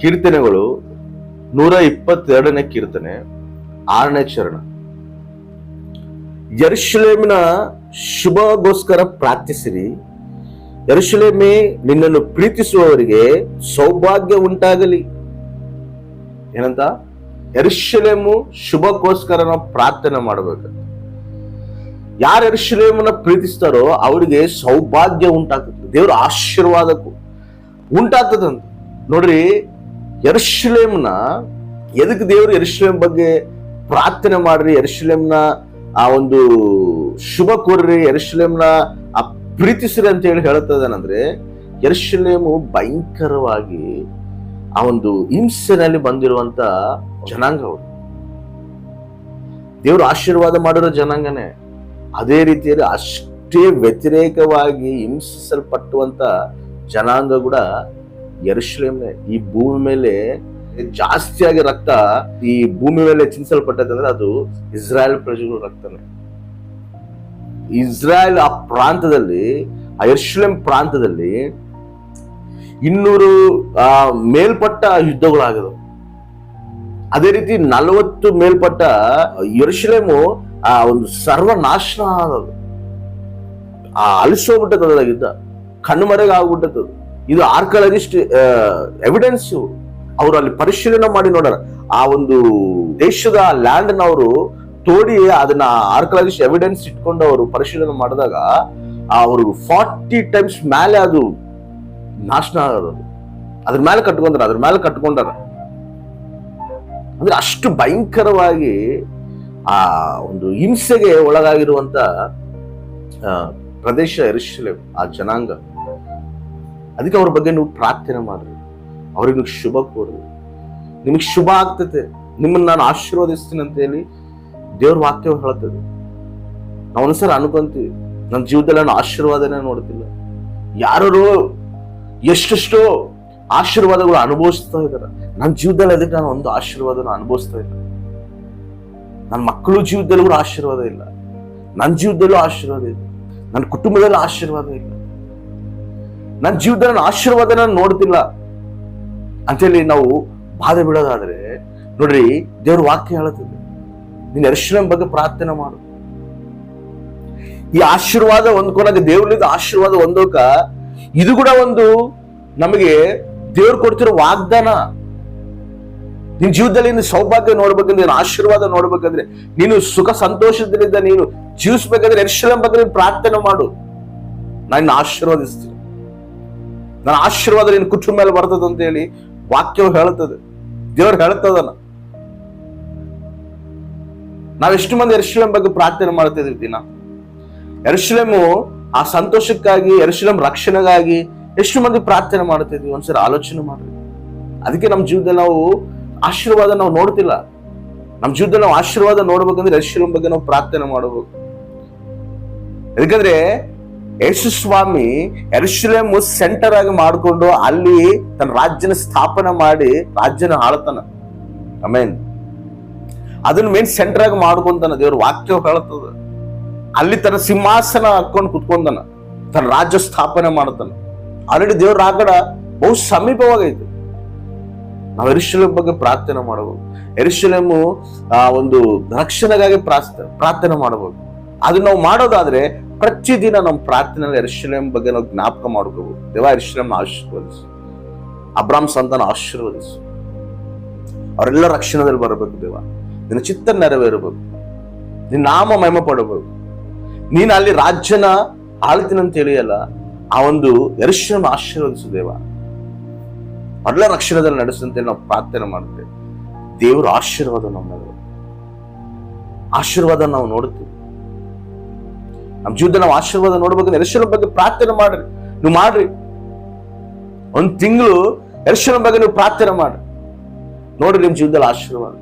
ಕೀರ್ತನೆಗಳು 122ನೇ ಕೀರ್ತನೆ 6ನೇ ಚರಣ. ಯೆರೂಸಲೇಮಿನ ಶುಭಗೋಸ್ಕರ ಪ್ರಾರ್ಥಿಸಿರಿ. ಯೆರೂಸಲೇಮೇ, ನಿನ್ನನ್ನು ಪ್ರೀತಿಸುವವರಿಗೆ ಸೌಭಾಗ್ಯ ಉಂಟಾಗಲಿ. ಏನಂತ? ಯೆರೂಸಲೇಮು ಶುಭಕ್ಕೋಸ್ಕರ ನಾವು ಪ್ರಾರ್ಥನೆ ಮಾಡಬೇಕು. ಯಾರು ಯೆರೂಸಲೇಮನ್ನ ಪ್ರೀತಿಸ್ತಾರೋ ಅವರಿಗೆ ಸೌಭಾಗ್ಯ ಉಂಟಾಗ್ತದೆ, ದೇವರ ಆಶೀರ್ವಾದಕ್ಕೂ ಉಂಟಾಗ್ತದಂತ. ನೋಡ್ರಿ, ಯೆರೂಸಲೇಮ್ನ ಎದಕ್ಕೆ ದೇವರು ಯೆರೂಸಲೇಮ್ ಬಗ್ಗೆ ಪ್ರಾರ್ಥನೆ ಮಾಡ್ರಿ, ಯೆರೂಸಲೇಮ್ನ ಆ ಒಂದು ಶುಭ ಕೋರ್ರಿ, ಯೆರೂಸಲೇಮ್ನ ಆ ಪ್ರೀತಿಸ್ರಿ ಅಂತ ಹೇಳಿ ಹೇಳ್ತದೇನಂದ್ರೆ, ಯೆರೂಸಲೇಮು ಭಯಂಕರವಾಗಿ ಆ ಒಂದು ಹಿಂಸೆನಲ್ಲಿ ಬಂದಿರುವಂತ ಜನಾಂಗ. ಅವರು ದೇವರು ಆಶೀರ್ವಾದ ಮಾಡಿರೋ ಜನಾಂಗನೇ. ಅದೇ ರೀತಿಯಲ್ಲಿ ಅಷ್ಟೇ ವ್ಯತಿರೇಕವಾಗಿ ಹಿಂಸಿಸಲ್ಪಟ್ಟುವಂತ ಜನಾಂಗ ಕೂಡ ಯೆರೂಸಲೇಮ್ನೇ. ಈ ಭೂಮಿ ಮೇಲೆ ಜಾಸ್ತಿಯಾಗಿ ರಕ್ತ ಈ ಭೂಮಿ ಮೇಲೆ ಚಿಂತಿಸಲ್ಪಟ್ಟದಂದ್ರೆ ಅದು ಇಸ್ರಾಯೇಲ್ ಪ್ರಜೆಗಳ ರಕ್ತನೇ. ಇಸ್ರಾಯೇಲ್ ಆ ಪ್ರಾಂತದಲ್ಲಿ, ಆ ಯೆರೂಸಲೇಮ್ ಪ್ರಾಂತದಲ್ಲಿ 200 ಮೇಲ್ಪಟ್ಟ ಯುದ್ಧಗಳಾಗದವು. ಅದೇ ರೀತಿ 40 ಮೇಲ್ಪಟ್ಟ ಯೆರೂಸಲೇಮು ಆ ಒಂದು ಸರ್ವನಾಶನ ಆದದು, ಅಳಿಸೋಗ್ಬಿಟ್ಟದ ಯುದ್ಧ, ಕಣ್ಮರೆಗೆ ಆಗ್ಬಿಟ್ಟದ. ಇದು ಆರ್ಕಿಯಾಲಜಿಸ್ಟ್ ಎವಿಡೆನ್ಸ್. ಅವರು ಅಲ್ಲಿ ಪರಿಶೀಲನೆ ಮಾಡಿ ನೋಡಾರ. ಆ ಒಂದು ದೇಶದ ಲ್ಯಾಂಡ್ ನವರು ತೋಡಿ ಅದನ್ನ ಆರ್ಕಿಯಾಲಜಿಸ್ಟ್ ಎವಿಡೆನ್ಸ್ ಇಟ್ಕೊಂಡು ಅವರು ಪರಿಶೀಲನೆ ಮಾಡಿದಾಗ ಅವರು 40 ಟೈಮ್ಸ್ ಮೇಲೆ ಅದು ನಾಶನ ಆಗೋದು. ಅದ್ರ ಮೇಲೆ ಕಟ್ಕೊಂಡಾರ. ಅಂದ್ರೆ ಅಷ್ಟು ಭಯಂಕರವಾಗಿ ಆ ಒಂದು ಹಿಂಸೆಗೆ ಒಳಗಾಗಿರುವಂತ ಪ್ರದೇಶ ಯೆರೂಸಲೇಮ್, ಆ ಜನಾಂಗ. ಅದಕ್ಕೆ ಅವ್ರ ಬಗ್ಗೆ ನೀವು ಪ್ರಾರ್ಥನೆ ಮಾಡ್ರಿ, ಅವ್ರಿಗೆ ಶುಭ ಕೋರ್ರಿ. ನಿಮಗೆ ಶುಭ ಆಗ್ತದೆ, ನಿಮ್ಮನ್ನ ನಾನು ಆಶೀರ್ವದಿಸ್ತೀನಿ ಅಂತ ಹೇಳಿ ದೇವ್ರ ವಾಕ್ಯ ಹೇಳ್ತದೆ. ನಾವು ಒಂದ್ಸಲ ಅನ್ಕೊಂತೀವಿ, ನನ್ನ ಜೀವನದಲ್ಲಿ ನಾನು ಆಶೀರ್ವಾದನೇ ನೋಡ್ತಿಲ್ಲ. ಯಾರು ಎಷ್ಟೆಷ್ಟೋ ಆಶೀರ್ವಾದಗಳು ಅನುಭವಿಸ್ತಾ ಇದಾರೆ. ನನ್ನ ಜೀವನದಲ್ಲಿ ಅದಕ್ಕೆ ನಾನು ಒಂದು ಆಶೀರ್ವಾದನ ಅನುಭವಿಸ್ತಾ ಇಲ್ಲ. ನನ್ನ ಮಕ್ಕಳು ಜೀವನದಲ್ಲಿ ಕೂಡ ಆಶೀರ್ವಾದ ಇಲ್ಲ, ನನ್ನ ಜೀವನದಲ್ಲೂ ಆಶೀರ್ವಾದ ಇಲ್ಲ, ನನ್ನ ಕುಟುಂಬದಲ್ಲೂ ಆಶೀರ್ವಾದ ಇಲ್ಲ, ನನ್ನ ಜೀವನದಲ್ಲಿ ಆಶೀರ್ವಾದನ ನೋಡ್ತಿಲ್ಲ ಅಂತೇಳಿ ನಾವು ಬಾಧೆ ಬಿಡೋದಾದ್ರೆ, ನೋಡ್ರಿ, ದೇವ್ರ ವಾಕ್ಯ ಹೇಳುತ್ತದೆ, ನೀನ್ ಯೆರೂಸಲೇಮ್ ಬಗ್ಗೆ ಪ್ರಾರ್ಥನೆ ಮಾಡು. ಈ ಆಶೀರ್ವಾದ ಹೊಂದ್ಕೊಳಕ್ಕೆ, ದೇವ್ರಲಿಂದ ಆಶೀರ್ವಾದ ಹೊಂದೋಕ ಇದು ಕೂಡ ಒಂದು ನಮಗೆ ದೇವ್ರು ಕೊಡ್ತಿರೋ ವಾಗ್ದಾನ. ನಿನ್ ಜೀವನದಲ್ಲಿ ನೀನು ಸೌಭಾಗ್ಯ ನೋಡ್ಬೇಕಂದ್ರೆ, ನೀನು ಆಶೀರ್ವಾದ ನೋಡ್ಬೇಕಂದ್ರೆ, ನೀನು ಸುಖ ಸಂತೋಷದಿಂದ ನೀನು ಜೀವಿಸ್ಬೇಕಂದ್ರೆ ಯೆರೂಸಲೇಮ್ ಬಗ್ಗೆ ನೀನು ಪ್ರಾರ್ಥನೆ ಮಾಡು. ನಾನು ಆಶೀರ್ವಾದಿಸ್ತೀನಿ, ನನ್ನ ಆಶೀರ್ವಾದ ನಿನ್ನ ಕುಟುಂಬ ಮೇಲೆ ಬರ್ತದ ಅಂತ ಹೇಳಿ ವಾಕ್ಯವು ಹೇಳುತ್ತದೆ, ದೇವ್ರು ಹೇಳ್ತದನ. ನಾವೆಷ್ಟು ಮಂದಿ ಯೆರೂಸಲೇಮ್ ಬಗ್ಗೆ ಪ್ರಾರ್ಥನೆ ಮಾಡ್ತಾ ಇದೀವಿ ದಿನ? ಯೆರೂಸಲೇಮು ಆ ಸಂತೋಷಕ್ಕಾಗಿ, ಯೆರೂಸಲೇಮ್ ರಕ್ಷಣೆಗಾಗಿ ಎಷ್ಟು ಮಂದಿ ಪ್ರಾರ್ಥನೆ ಮಾಡ್ತಾ ಇದೀವಿ? ಒಂದ್ಸರಿ ಆಲೋಚನೆ ಮಾಡ್ರಿ. ಅದಕ್ಕೆ ನಮ್ಮ ಜೀವನದಲ್ಲಿ ನಾವು ಆಶೀರ್ವಾದ ನಾವು ನೋಡ್ತಿಲ್ಲ. ನಮ್ಮ ಜೀವನದಲ್ಲಿ ನಾವು ಆಶೀರ್ವಾದ ನೋಡ್ಬೇಕಂದ್ರೆ ಯೆರೂಸಲೇಮ್ ಬಗ್ಗೆ ನಾವು ಪ್ರಾರ್ಥನೆ ಮಾಡಬೇಕು. ಯಾಕಂದ್ರೆ ಯೇಸು ಸ್ವಾಮಿ ಯೆರೂಸಲೇಮ್ ಸೆಂಟರ್ ಆಗಿ ಮಾಡಿಕೊಂಡು ಅಲ್ಲಿ ತನ್ನ ರಾಜ್ಯನ ಸ್ಥಾಪನೆ ಮಾಡಿ ರಾಜ್ಯನ ಆಳ್ತಾನ. ಆಮೇನ್. ಅದನ್ನ ಮೇನ್ ಸೆಂಟರ್ ಆಗಿ ಮಾಡ್ಕೊಂತಾನ. ದೇವ್ರ ವಾಕ್ಯ ಹೇಳ್ತದ, ಅಲ್ಲಿ ತನ್ನ ಸಿಂಹಾಸನ ಹಾಕೊಂಡು ಕುತ್ಕೊಂಡನ, ತನ್ನ ರಾಜ್ಯ ಸ್ಥಾಪನೆ ಮಾಡ್ತಾನ. ಆಲ್ರೆಡಿ ದೇವ್ರ ರಾಗಡ ಬಹು ಸಮೀಪವಾಗೈತೆ. ನಾವು ಯೆರೂಸಲೇಮ್ ಬಗ್ಗೆ ಪ್ರಾರ್ಥನೆ ಮಾಡಬಹುದು. ಯೆರೂಸಲೇಮು ಆ ಒಂದು ರಕ್ಷಣೆಗಾಗಿ ಪ್ರಾರ್ಥನೆ ಮಾಡಬಹುದು. ಅದನ್ನ ನಾವು ಮಾಡೋದಾದ್ರೆ ಪ್ರತಿದಿನ ನಮ್ಮ ಪ್ರಾರ್ಥನೆಯಲ್ಲಿ ಯೆರೂಸಲೇಮ್ ಬಗ್ಗೆ ನಾವು ಜ್ಞಾಪಕ ಮಾಡ್ಕೋಬಹುದು. ದೇವ, ಯೆರೂಸಲೇಮ್ ಆಶೀರ್ವದಿಸು, ಅಬ್ರಾಮ್ ಸಂತಾನ ಆಶೀರ್ವದಿಸು, ಅವರೆಲ್ಲ ರಕ್ಷಣೆಯಲ್ಲಿ ಬರಬೇಕು. ದೇವ, ನಿನ್ನ ಚಿತ್ತ ನೆರವೇರಬೇಕು, ನಿನ್ನ ನಾಮ ಮಹಿಮೆ ಪಡಬೇಕು. ನೀನು ಅಲ್ಲಿ ರಾಜ್ಯನ ಆಳ್ತೀನಿ ಅಂತ ಹೇಳಿಯಲ್ಲ, ಆ ಒಂದು ಯೆರೂಸಲೇಮ್ ಆಶೀರ್ವದಿಸು ದೇವ, ಅವರೆಲ್ಲ ರಕ್ಷಣೆದಲ್ಲಿ ನಡೆಸಂತೇಳಿ ನಾವು ಪ್ರಾರ್ಥನೆ ಮಾಡ್ತೇವೆ. ದೇವರ ಆಶೀರ್ವಾದ ನಮ್ಮ ಆಶೀರ್ವಾದ ನಾವು ನೋಡ್ತೀವಿ. ನಮ್ಮ ಜೀವನದಲ್ಲಿ ನಾವು ಆಶೀರ್ವಾದ ನೋಡ್ಬೇಕಂದ್ರೆ ಯೆರೂಸಲೇಮ್ ಬಗ್ಗೆ ಪ್ರಾರ್ಥನೆ ಮಾಡ್ರಿ. ನೀವು ಮಾಡ್ರಿ, 1 ತಿಂಗಳು ಯೆರೂಸಲೇಮ್ ಬಗ್ಗೆ ನೀವು ಪ್ರಾರ್ಥನೆ ಮಾಡ್ರಿ, ನೋಡ್ರಿ, ನಿಮ್ ಜೀವನದಲ್ಲಿ ಆಶೀರ್ವಾದ.